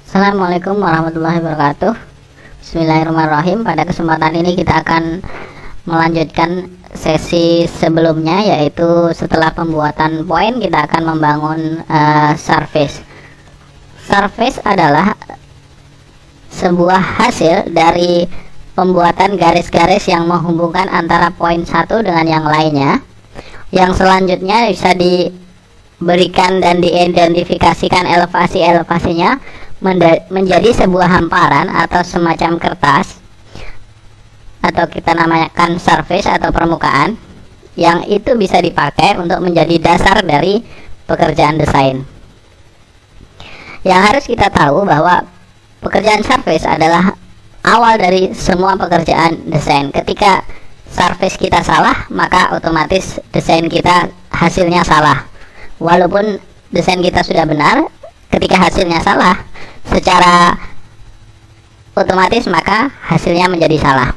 Assalamualaikum warahmatullahi wabarakatuh. Bismillahirrahmanirrahim. Pada kesempatan ini kita akan melanjutkan sesi sebelumnya, yaitu setelah pembuatan poin kita akan membangun surface. Surface adalah sebuah hasil dari pembuatan garis-garis yang menghubungkan antara poin satu dengan yang lainnya, yang selanjutnya bisa diberikan dan diidentifikasikan elevasi-elevasinya menjadi sebuah hamparan atau semacam kertas, atau kita namakan surface atau permukaan, yang itu bisa dipakai untuk menjadi dasar dari pekerjaan desain. Yang harus kita tahu bahwa pekerjaan surface adalah awal dari semua pekerjaan desain. Ketika surface kita salah, maka otomatis desain kita hasilnya salah. Walaupun desain kita sudah benar, ketika hasilnya salah, secara otomatis maka hasilnya menjadi salah.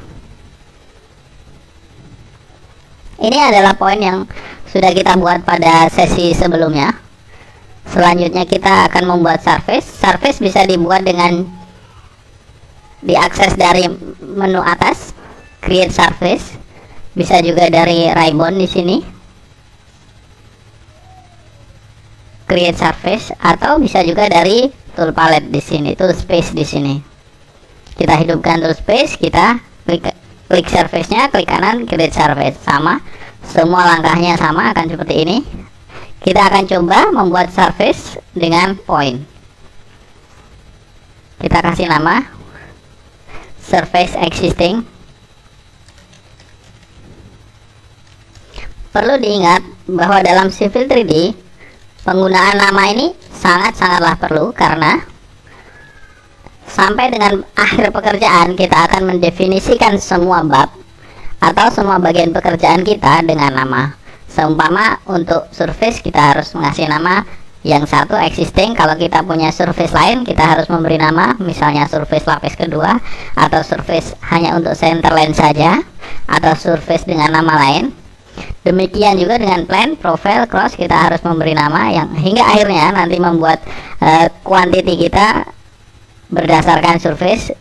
Ini adalah poin yang sudah kita buat pada sesi sebelumnya. Selanjutnya kita akan membuat surface. Surface bisa dibuat dengan diakses dari menu atas, create surface. Bisa juga dari ribbon di sini, create surface, atau bisa juga dari tool palette di sini, tool space di sini. Kita hidupkan tool space, kita klik surface-nya, klik kanan, create surface. Sama, semua langkahnya sama, akan seperti ini. Kita akan coba membuat surface dengan point. Kita kasih nama surface existing. Perlu diingat bahwa dalam Civil 3D penggunaan nama ini sangat-sangatlah perlu, karena sampai dengan akhir pekerjaan kita akan mendefinisikan semua bab atau semua bagian pekerjaan kita dengan nama. Seumpama untuk surface kita harus mengasih nama yang satu existing. Kalau kita punya surface lain, kita harus memberi nama, misalnya surface lapis kedua, atau surface hanya untuk center line saja, atau surface dengan nama lain. Demikian juga dengan plan, profile, cross, kita harus memberi nama yang hingga akhirnya nanti membuat quantity kita berdasarkan surface.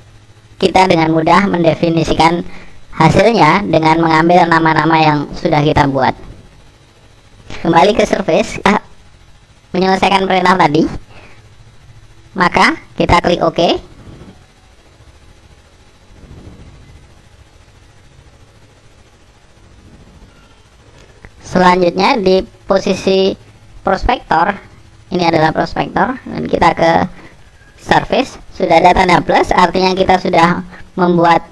Kita dengan mudah mendefinisikan hasilnya dengan mengambil nama-nama yang sudah kita buat. Kembali ke surface, menyelesaikan perintah tadi, maka kita klik OK. Selanjutnya di posisi prospektor, ini adalah prospektor, dan kita ke surface. Sudah ada tanda plus, artinya kita sudah membuat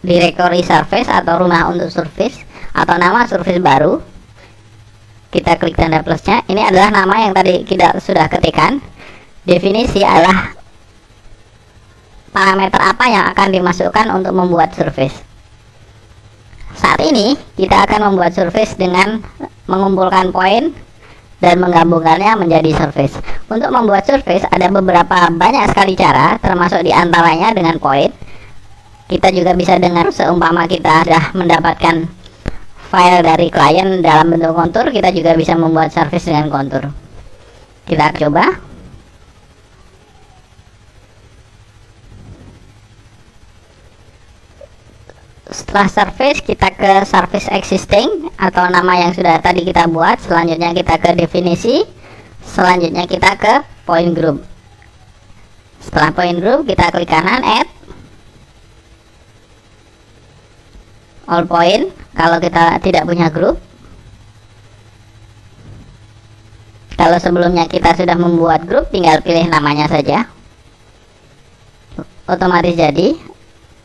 directory surface atau rumah untuk surface atau nama surface baru. Kita klik tanda plusnya. Ini adalah nama yang tadi kita sudah ketikkan. Definisi adalah parameter apa yang akan dimasukkan untuk membuat surface. Saat ini kita akan membuat surface dengan mengumpulkan poin dan menggabungkannya menjadi surface. Untuk membuat surface ada beberapa banyak sekali cara, termasuk diantaranya dengan poin. Kita juga bisa dengan, seumpama kita sudah mendapatkan file dari klien dalam bentuk kontur, kita juga bisa membuat surface dengan kontur. Kita coba. Setelah surface, kita ke surface existing atau nama yang sudah tadi kita buat. Selanjutnya kita ke definisi. Selanjutnya kita ke point group. Setelah point group, kita klik kanan, add all point. Kalau kita tidak punya group, kalau sebelumnya kita sudah membuat grup, tinggal pilih namanya saja, otomatis jadi.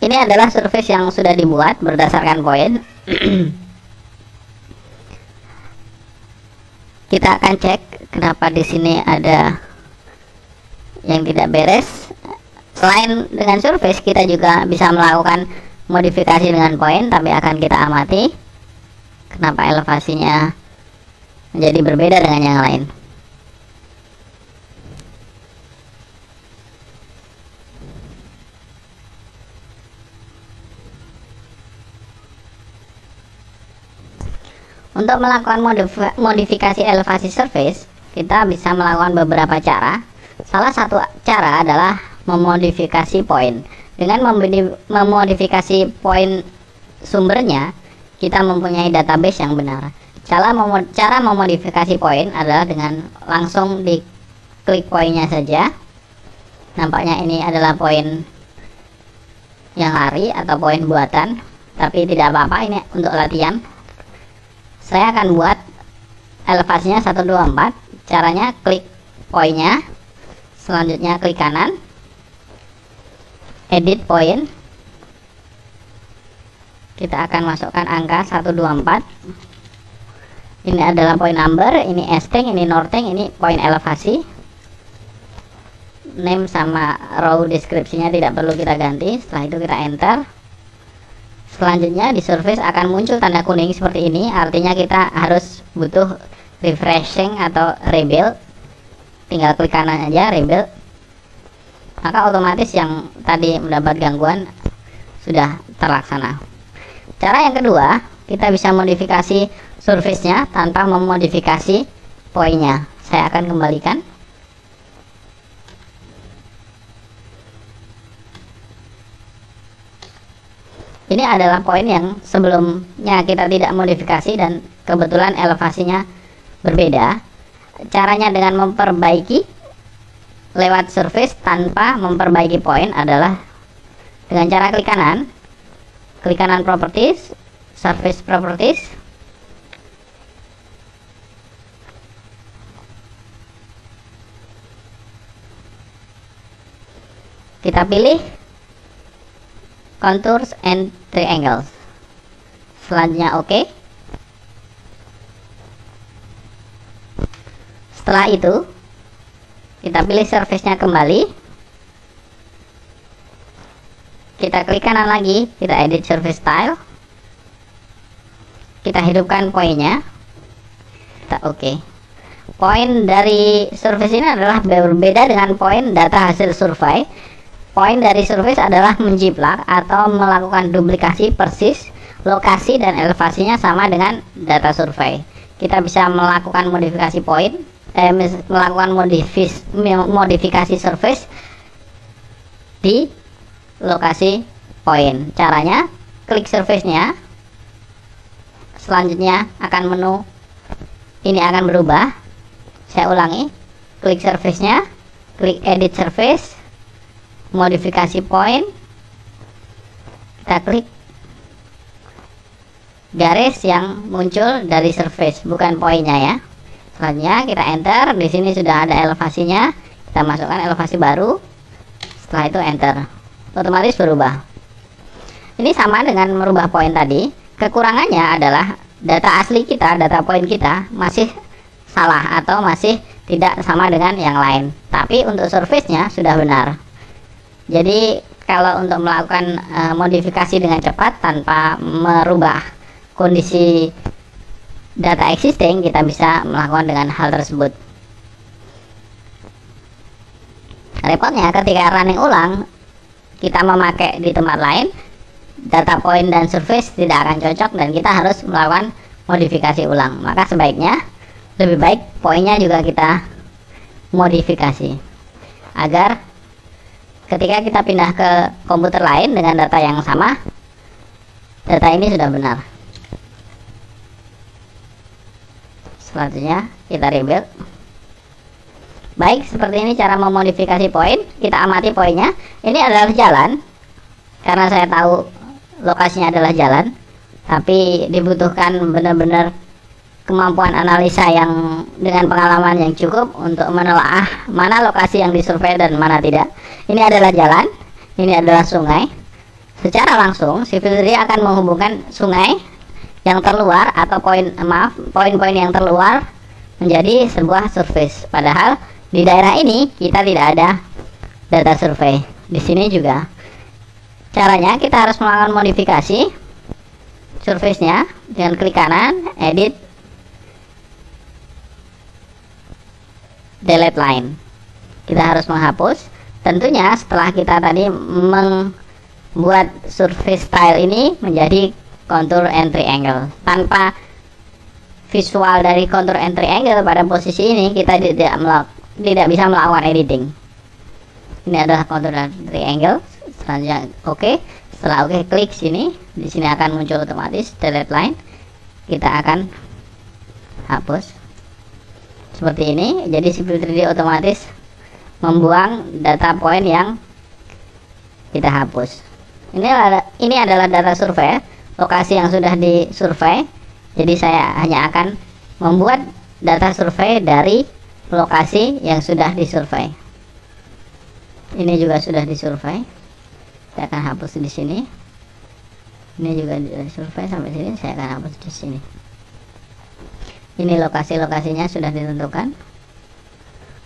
Ini adalah surface yang sudah dibuat berdasarkan poin. Kita akan cek kenapa di sini ada yang tidak beres. Selain dengan surface, kita juga bisa melakukan modifikasi dengan poin, tapi akan kita amati kenapa elevasinya menjadi berbeda dengan yang lain. Untuk melakukan modifikasi elevasi surface, kita bisa melakukan beberapa cara. Salah satu cara adalah memodifikasi poin. Dengan memodifikasi poin sumbernya, kita mempunyai database yang benar. Cara memodifikasi poin adalah dengan langsung diklik poinnya saja. Nampaknya ini adalah poin yang lari atau poin buatan, tapi tidak apa-apa, ini untuk latihan. Saya akan buat elevasinya 124. Caranya klik poinnya, selanjutnya klik kanan, edit point. Kita akan masukkan angka 124. Ini adalah poin number, ini string, ini northing, ini poin elevasi. Name sama row deskripsinya tidak perlu kita ganti. Setelah itu kita enter. Selanjutnya di surface akan muncul tanda kuning seperti ini, artinya kita harus butuh refreshing atau rebuild. Tinggal klik kanan aja, rebuild, maka otomatis yang tadi mendapat gangguan sudah terlaksana. Cara yang kedua, kita bisa modifikasi surface-nya tanpa memodifikasi poinnya. Saya akan kembalikan. Ini adalah poin yang sebelumnya kita tidak modifikasi dan kebetulan elevasinya berbeda. Caranya dengan memperbaiki lewat surface tanpa memperbaiki poin adalah dengan cara klik kanan properties, surface properties, kita pilih contours and triangles, selanjutnya OK. Setelah itu kita pilih surface-nya kembali, kita klik kanan lagi, kita edit surface style, kita hidupkan poinnya, kita OK. Poin dari surface ini adalah berbeda dengan poin data hasil survei. Poin dari surface adalah menjiplak atau melakukan duplikasi persis lokasi dan elevasinya sama dengan data survei. Kita bisa melakukan modifikasi poin, melakukan modifikasi surface di lokasi poin. Caranya klik surface-nya, selanjutnya akan menu ini akan berubah. Saya ulangi, klik surface-nya, klik edit surface, modifikasi poin, kita klik garis yang muncul dari surface, bukan poinnya ya. Selanjutnya kita enter. Di sini sudah ada elevasinya, kita masukkan elevasi baru. Setelah itu enter, otomatis berubah. Ini sama dengan merubah poin tadi. Kekurangannya adalah data asli kita, data poin kita masih salah atau masih tidak sama dengan yang lain. Tapi untuk surface-nya sudah benar. Jadi kalau untuk melakukan modifikasi dengan cepat tanpa merubah kondisi data existing, kita bisa melakukan dengan hal tersebut. Repotnya ketika running ulang, kita memakai di tempat lain, data point dan surface tidak akan cocok dan kita harus melakukan modifikasi ulang. Maka sebaiknya lebih baik poinnya juga kita modifikasi agar ketika kita pindah ke komputer lain dengan data yang sama, data ini sudah benar. Selanjutnya kita rebuild. Baik, seperti ini cara memodifikasi poin. Kita amati poinnya. Ini adalah jalan, karena saya tahu lokasinya adalah jalan, tapi dibutuhkan benar-benar kemampuan analisa yang dengan pengalaman yang cukup untuk menelaah mana lokasi yang disurvei dan mana tidak. Ini adalah jalan, ini adalah sungai. Secara langsung Civil 3D akan menghubungkan sungai yang terluar atau poin-poin yang terluar menjadi sebuah surface. Padahal di daerah ini kita tidak ada data survei. Di sini juga. Caranya kita harus melakukan modifikasi surface-nya dengan klik kanan, edit, delete line. Kita harus menghapus. Tentunya setelah kita tadi membuat surface style ini menjadi contour and triangle. Tanpa visual dari contour and triangle pada posisi ini, kita tidak bisa melakukan editing. Ini adalah kontur dan triangle. Selanjutnya oke. Setelah oke, klik sini. Di sini akan muncul otomatis delete line. Kita akan hapus seperti ini. Jadi Civil 3D otomatis membuang data point yang kita hapus. Ini adalah data survei, lokasi yang sudah disurvei. Jadi saya hanya akan membuat data survei dari lokasi yang sudah disurvei. Ini juga sudah disurvei. Saya akan hapus di sini. Ini juga disurvei sampai sini. Saya akan hapus di sini. Ini lokasi-lokasinya sudah ditentukan.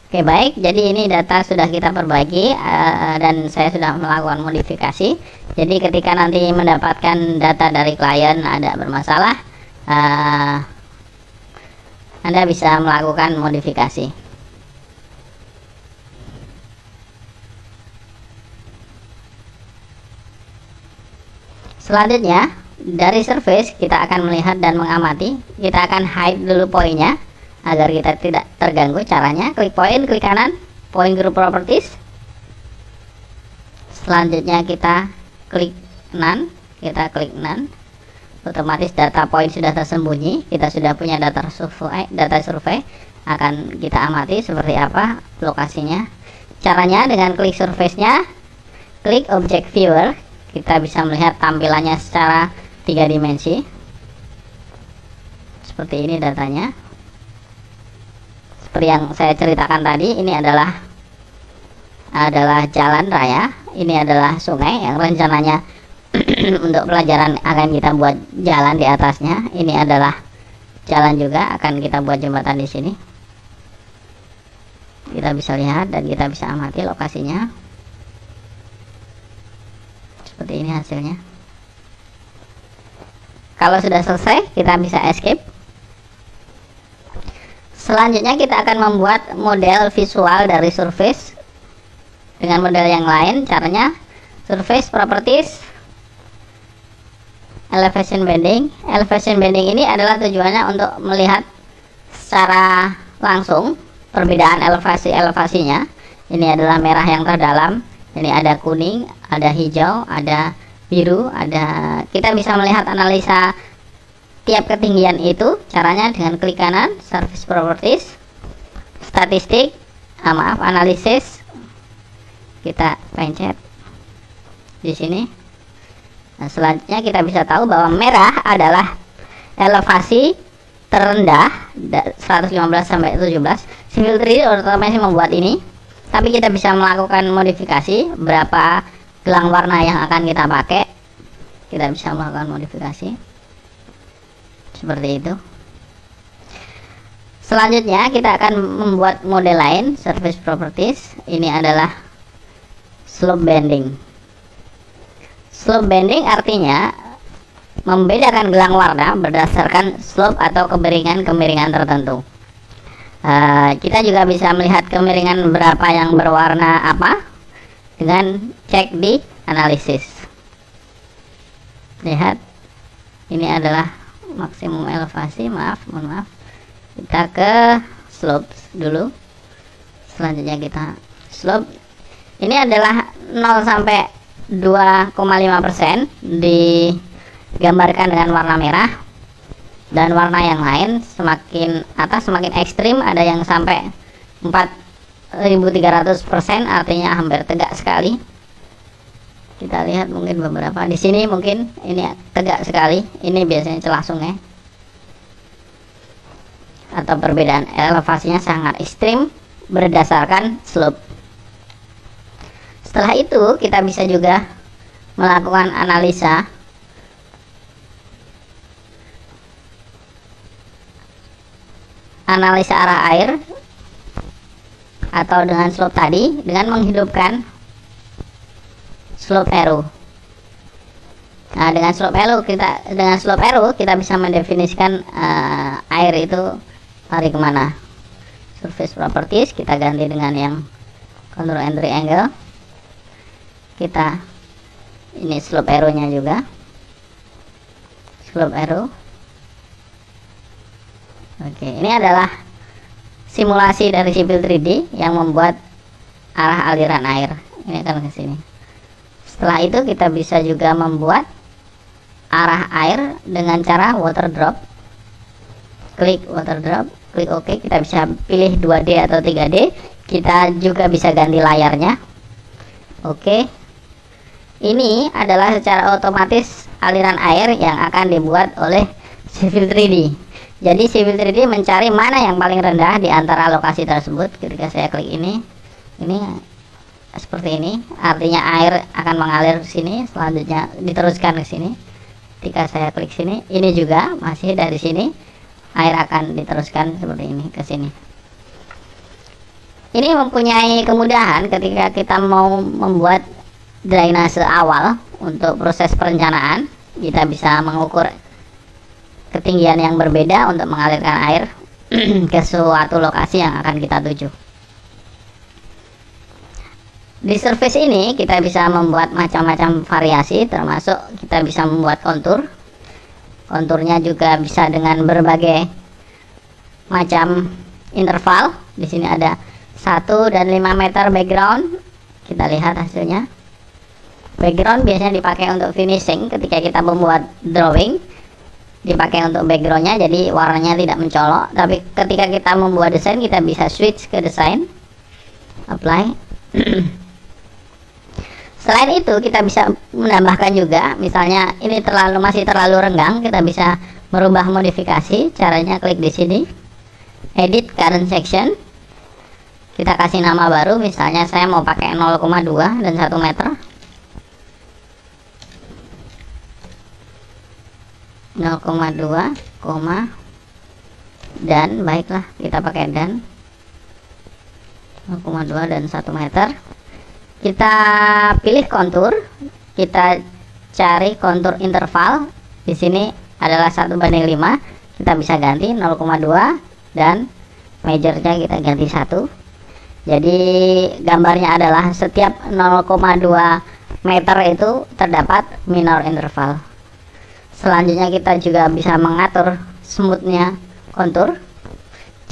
Oke, baik. Jadi ini data sudah kita perbaiki dan saya sudah melakukan modifikasi. Jadi ketika nanti mendapatkan data dari klien ada bermasalah, Anda bisa melakukan modifikasi. Selanjutnya dari surface kita akan melihat dan mengamati. Kita akan hide dulu poinnya agar kita tidak terganggu. Caranya klik point, klik kanan, point group properties. Selanjutnya kita klik none, otomatis data point sudah tersembunyi. Kita sudah punya data survei akan kita amati seperti apa lokasinya. Caranya dengan klik surface-nya, klik object viewer, kita bisa melihat tampilannya secara 3 dimensi. Seperti ini datanya. Seperti yang saya ceritakan tadi, ini adalah jalan raya, ini adalah sungai yang rencananya untuk pelajaran akan kita buat jalan di atasnya. Ini adalah jalan juga, akan kita buat jembatan di sini. Kita bisa lihat dan kita bisa amati lokasinya. Seperti ini hasilnya. Kalau sudah selesai, kita bisa escape. Selanjutnya kita akan membuat model visual dari surface dengan model yang lain. Caranya surface properties, elevation bending. Elevation bending ini adalah tujuannya untuk melihat secara langsung perbedaan elevasinya. Ini adalah merah yang terdalam, ini ada kuning, ada hijau, ada biru, kita bisa melihat analisa tiap ketinggian itu. Caranya dengan klik kanan, surface properties, statistik, analisis. Kita pencet di sini. Nah, selanjutnya kita bisa tahu bahwa merah adalah elevasi terendah 115 sampai 17. Civil 3D otomatis membuat ini, tapi kita bisa melakukan modifikasi berapa gelang warna yang akan kita pakai. Kita bisa melakukan modifikasi seperti itu. Selanjutnya kita akan membuat model lain, surface properties. Ini adalah slope bending. Slope bending artinya membedakan gelang warna berdasarkan slope atau kemiringan tertentu. Kita juga bisa melihat kemiringan berapa yang berwarna apa dengan cek di analisis. Lihat, ini adalah maksimum elevasi. Mohon maaf. Kita ke slope dulu. Selanjutnya kita slope. Ini adalah 0 sampai 2,5%, digambarkan dengan warna merah. Dan warna yang lain semakin atas semakin ekstrim, ada yang sampai 4300%, artinya hampir tegak sekali. Kita lihat mungkin beberapa di sini, mungkin ini tegak sekali. Ini biasanya celah sungai atau perbedaan elevasinya sangat ekstrim berdasarkan slope. Setelah itu kita bisa juga melakukan analisa arah air atau dengan slope tadi dengan menghidupkan slope arrow. Nah, dengan slope arrow kita bisa mendefinisikan air itu lari kemana. Surface properties kita ganti dengan yang contour and triangle. Kita ini slope arrow nya juga, slope arrow. Oke, ini adalah simulasi dari Civil 3D yang membuat arah aliran air. ini akan ke sini. Setelah itu kita bisa juga membuat arah air dengan cara water drop. Klik water drop, klik OK. Kita bisa pilih 2D atau 3D. Kita juga bisa ganti layarnya. Oke. Ini adalah secara otomatis aliran air yang akan dibuat oleh Civil 3D. Jadi Civil 3D mencari mana yang paling rendah di antara lokasi tersebut. Ketika saya klik ini seperti ini, artinya air akan mengalir ke sini, selanjutnya diteruskan ke sini. Ketika saya klik sini, ini juga masih dari sini, air akan diteruskan seperti ini ke sini. Ini mempunyai kemudahan ketika kita mau membuat drainase awal untuk proses perencanaan. Kita bisa mengukur ketinggian yang berbeda untuk mengalirkan air ke suatu lokasi yang akan kita tuju. Di surface ini kita bisa membuat macam-macam variasi, termasuk kita bisa membuat kontur. Konturnya juga bisa dengan berbagai macam interval. Di sini ada 1 dan 5 meter background. Kita lihat hasilnya. Background biasanya dipakai untuk finishing. Ketika kita membuat drawing, dipakai untuk backgroundnya, jadi warnanya tidak mencolok. Tapi ketika kita membuat desain, kita bisa switch ke desain, apply. Selain itu kita bisa menambahkan juga, misalnya ini masih terlalu renggang, kita bisa merubah modifikasi. Caranya klik di sini, edit current section. Kita kasih nama baru, misalnya saya mau pakai 0,2 dan 1 meter. 0,2, dan baiklah kita pakai dan 0,2 dan 1 meter. Kita pilih kontur, kita cari kontur interval. Di sini adalah 1:5. Kita bisa ganti 0,2 dan majornya kita ganti 1. Jadi gambarnya adalah setiap 0,2 meter itu terdapat minor interval. Selanjutnya kita juga bisa mengatur smoothnya kontur.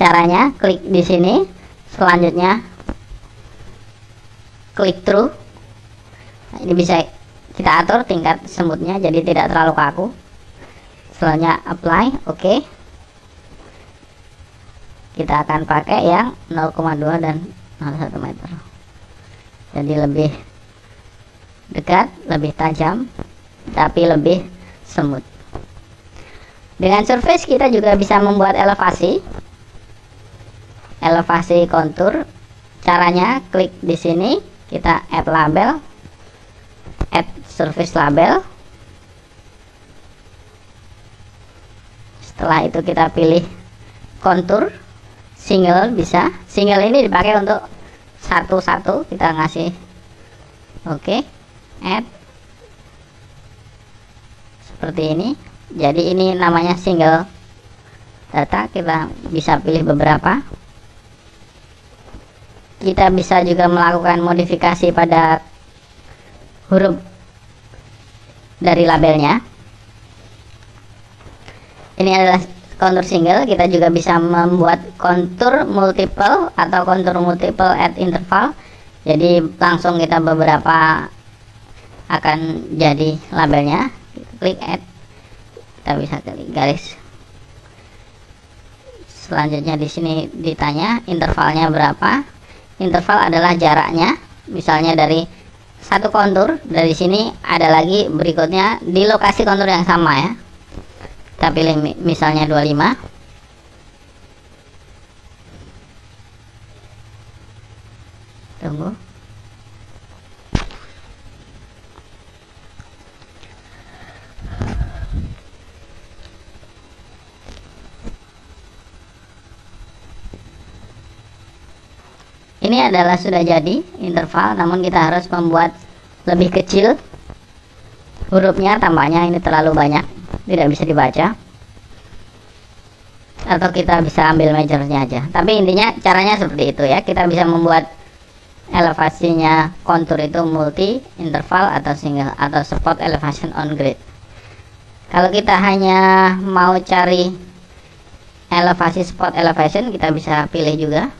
Caranya klik di sini, selanjutnya klik through. Ini bisa kita atur tingkat smoothnya jadi tidak terlalu kaku. Selanjutnya apply, oke. Kita akan pakai yang 0,2 dan 0,1 meter. Jadi lebih dekat, lebih tajam, tapi lebih smooth. Dengan surface kita juga bisa membuat elevasi kontur. Caranya klik di sini, kita add label, add surface label. Setelah itu kita pilih kontur single. Bisa single ini dipakai untuk satu-satu, kita ngasih oke, add seperti ini. Jadi ini namanya single data. Kita bisa pilih beberapa. Kita bisa juga melakukan modifikasi pada huruf dari labelnya. Ini adalah kontur single. Kita juga bisa membuat kontur multiple atau kontur multiple at interval. Jadi langsung kita beberapa akan jadi labelnya. Klik add, kita bisa klik garis. Selanjutnya di sini ditanya intervalnya berapa. Interval adalah jaraknya, misalnya dari satu kontur, dari sini ada lagi berikutnya di lokasi kontur yang sama ya. Kita pilih misalnya 25. Tunggu. Ini adalah sudah jadi interval, namun kita harus membuat lebih kecil hurufnya. Tampaknya ini terlalu banyak, tidak bisa dibaca. Atau kita bisa ambil majornya aja. Tapi intinya caranya seperti itu ya. Kita bisa membuat elevasinya kontur itu multi, interval, atau single, atau spot elevation on grid. Kalau kita hanya mau cari elevasi spot elevation, kita bisa pilih juga.